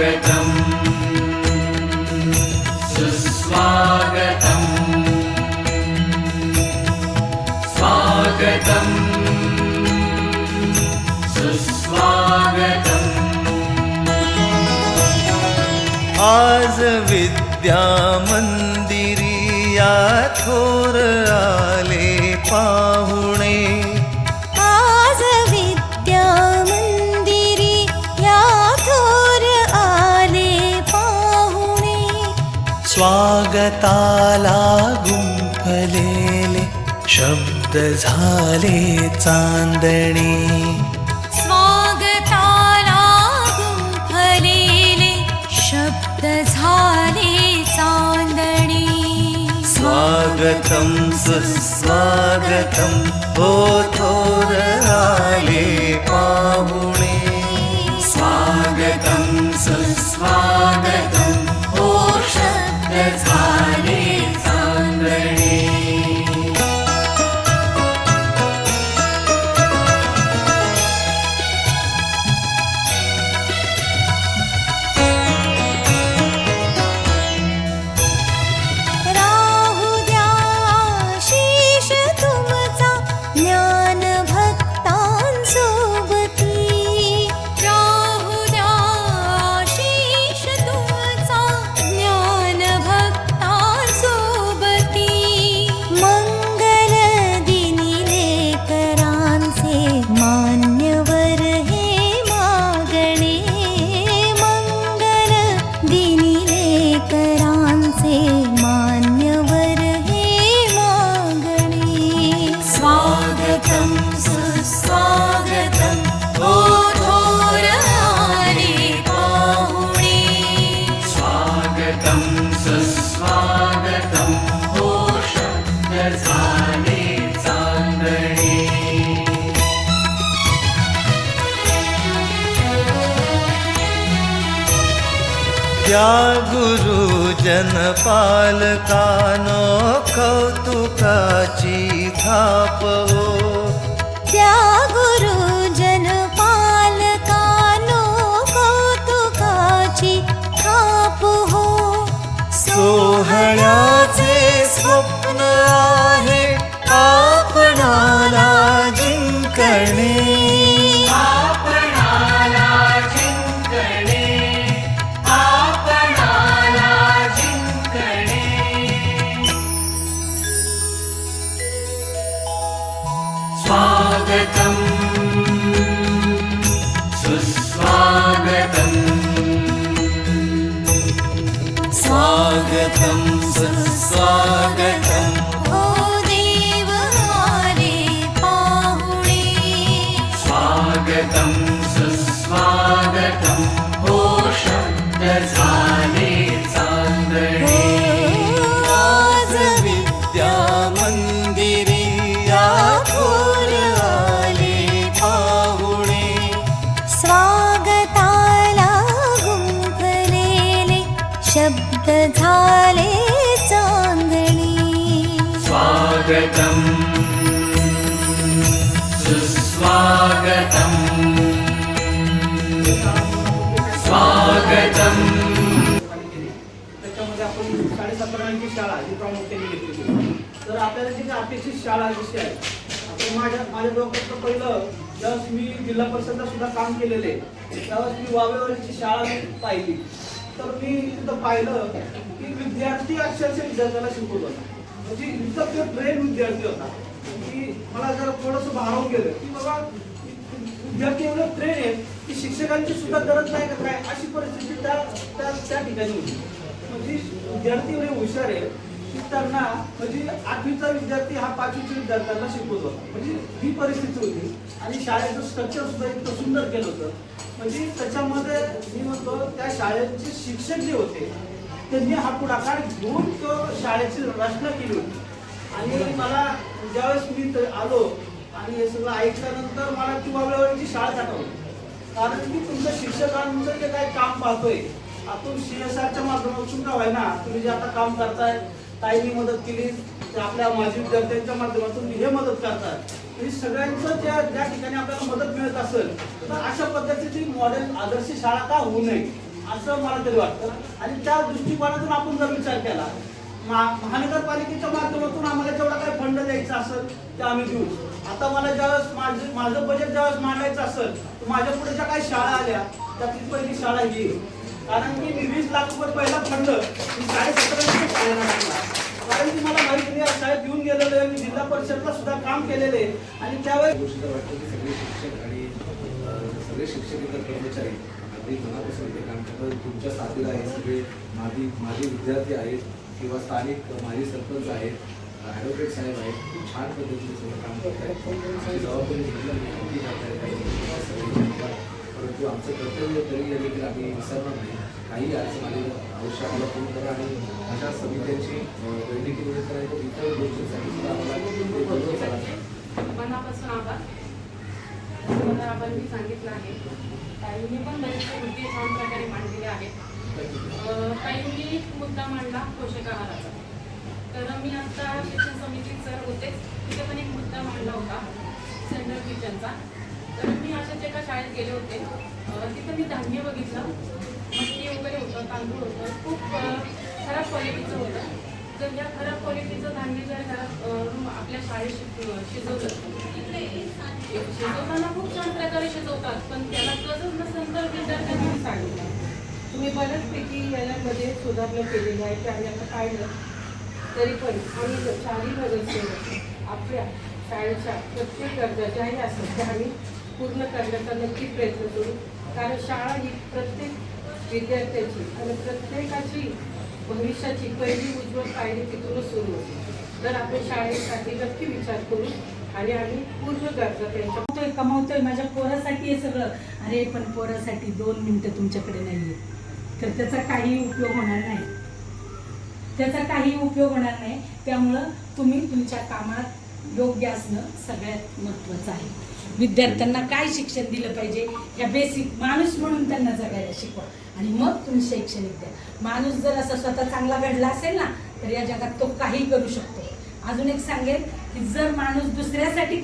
स्वागतम् सुस्वागतम् स्वागतम् सुस्वागतम्। आज विद्या मंदिरी या थोर आले पाहुणे, आज विद्या मंदिरी या थोर आले पाहुणे, स्वागताला गुंफलेले शब्द झाले चांदणे, स्वागताला गुंफलेले शब्द झाले चांदणे। स्वागतम् सुस्वागतम् ओ थोर आले पाहुणे, स्वागतम् सुस्वागतम् ओ शब्द झाले चांदणे। राहू द्या आशीष तुमचा ज्ञान भक्तांसोबती, राहू द्या आशीष तुमचा ज्ञान भक्तांसोबती। मंगल दिनी लेकरांचे मान्यवर हे मागणे, मंगल दिनी लेकरांचे मान्यवर हे मागणे। स्वागतम् सुस्वागतम् ओ थोर आले पाहुणे, स्वागतम् सुस्वागतम् ओ शब्द झाले चांदणे। त्या गुरुजन पालकानो कौतुकाची थाप हो, त्या गुरुजन पालकानो कौतुकाची थाप हो। सोहळ्याचे स्वप्न आहे आपणाला जिंकणे, आपणाला जिंकणे, आपणाला जिंकणे। स्वागतम् सुस्वागतम् स्वागतम् सुस्वागतम् ओ देव आले पाहुणे, स्वागतम् सुस्वागतम् ओ शब्द झाले चांदणे। आज विद्या मंदिरी या थोर आले पाहुणे, स्वागताला गुंफलेले शब्द झाले चांदणी। स्वागतम् सुस्वागतम् स्वागतम्। त्याच्यामध्ये आपण 7.5 शाळा ही प्रामुख्याने घेतली. तर आपल्याला जी काही अपेक्षित शाळा जशी आहे, आता माझ्या डोक्यात पहिलं ज्यावेळेस मी जिल्हा परिषदला सुद्धा काम केलेले, त्यावेळेस मी वावेवरची शाळा पाहिली. तर मी तिथं पाहिलं की विद्यार्थी अक्षरशः विद्यार्थ्याला शिकवत होता, म्हणजे इतकं तो ट्रेन विद्यार्थी होता की मला जरा थोडंसं भारावून गेलं की बाबा विद्यार्थी एवढं ट्रेन आहे की शिक्षकांची सुद्धा गरज नाही का काय, अशी परिस्थिती त्या ठिकाणी होती. म्हणजे विद्यार्थी एवढे हुशार आहे की त्यांना म्हणजे 8वीचा विद्यार्थी हा 5वीच्या विद्यार्थ्यांना शिकवत होता, म्हणजे ही परिस्थिती होती. आणि शाळेचं स्ट्रक्चर सुद्धा इतकं सुंदर केलं होतं. म्हणजे त्याच्यामध्ये मी म्हणतो त्या शाळेचे शिक्षक जे होते त्यांनी हा पुढाकार घेऊन तो शाळेची रचना केली होती. आणि मला ज्यावेळेस मी आलो आणि हे सगळं ऐकल्यानंतर मला ती वावळावरची शाळा आठवली. कारण की तुमच्या शिक्षकांचं जे काही काम पाहतोय आपण CSRच्या माध्यमातून का व्हायना, तुम्ही जे आता काम करताय, ताईंनी मदत केली, आपल्या माजी विद्यार्थ्यांच्या माध्यमातून हे मदत करताय, म्हणजे सगळ्यांचं ज्या ठिकाणी आपल्याला मदत मिळत असेल तर अशा पद्धतीची मॉडेल आदर्श शाळा का होऊ नये असं मला तरी वाटतं. आणि त्या दृष्टिकोनातून आपण जर विचार केला, महानगरपालिकेच्या माध्यमातून आम्हाला जेवढा काही फंड द्यायचा असेल ते आम्ही देऊ. आता मला ज्यावेळेस माझं बजेट ज्यावेळेस मांडायचं असेल तर माझ्या पुढे ज्या काही शाळा आल्या त्यातली पहिली शाळा ही आहे. कारण की मी 20 लाख रुपये पहिला फंड मी 17.5 शाळेला टाकला. कारण की मला माहिती नाही, शाळेत येऊन गेलेलो आहे, मी जिल्हा परिषदला सुद्धा काम केलेलं आहे. आणि त्यावेळेस गोष्ट वाटतं की सगळे शिक्षक आणि सगळे शिक्षक इतर कर्मचारी अगदी मनापासून इथे काम करतात. तुमच्या साथीला आहे सगळे माजी विद्यार्थी आहेत किंवा स्थानिक माजी सरपंच आहेत, ॲडव्होकेट साहेब आहेत, खूप छान पद्धतीने सगळं काम करत आहेत. आमची जबाबदारी परंतु आमचं कर्तव्य तरी देखील आम्ही विसरणार नाही. काही अडचण आली अवश्य आम्हाला फोन करा आणि अशा समित्यांची बैठकी वगैरे करायचं इतर गोष्टींसाठी सुद्धा आम्हाला मनापासून आभार. मला आपण सांगितलं आहे ताईंनी पण बरेचसे मुद्दे छान प्रकारे मांडलेले आहेत. ताईंनी मुद्दा मांडला पोषक आहाराचा. तर मी आता शिक्षण समितीत सर होते, तिथे पण एक मुद्दा मांडला होता सेंट्रल किचनचा. तर मी अशाच एका शाळेत गेले होते, तिथं मी धान्य बघितलं, मटकी वगैरे होतं, तांदूळ होतं, खूप खराब क्वालिटीचं होतं. जर या खराब क्वालिटीचं धान्य जर घरात आपल्या शाळेत शिजवलं, शिजवताना खूप छान प्रकारे शिजवतात, पण त्याला कसंच नसेल तर विद्यार्थ्यांना सांगितलं. तुम्ही बऱ्याचपैकी यामध्ये सुधारणा केलेली आहे. ते आम्ही आता पाहिलं तरी पण आम्ही शाळी नगरसेवक आपल्या शाळेच्या प्रत्येक गरजा ज्याही असतात त्या आम्ही पूर्ण करण्याचा नक्की प्रयत्न करू. कारण शाळा ही प्रत्येक विद्यार्थ्याची आणि प्रत्येकाची भविष्याची पहिली उज्ज्वल पायरी तिथूनच सुरू होते. तर आपण शाळेसाठी नक्की विचार करू आणि आम्ही पूर्ण गरजा त्यांच्या कमावतोय माझ्या पोरासाठी हे सगळं. अरे पण पोरासाठी 2 मिनिटं तुमच्याकडे नाही आहेत तर त्याचा काही उपयोग होणार नाही, त्याचा काही उपयोग होणार नाही. त्यामुळं तुम्ही तुमच्या कामात योग्य असणं सगळ्यात महत्त्वाचं आहे. विद्यार्थ्यांना काय शिक्षण दिलं पाहिजे या बेसिक माणूस म्हणून त्यांना जगायला शिकवा आणि मग तुम्ही शैक्षणिक द्या. माणूस जर असा स्वतः चांगला घडला असेल ना तर या जगात तो काही करू शकतो. अजून एक सांगेल की जर माणूस दुसऱ्यासाठी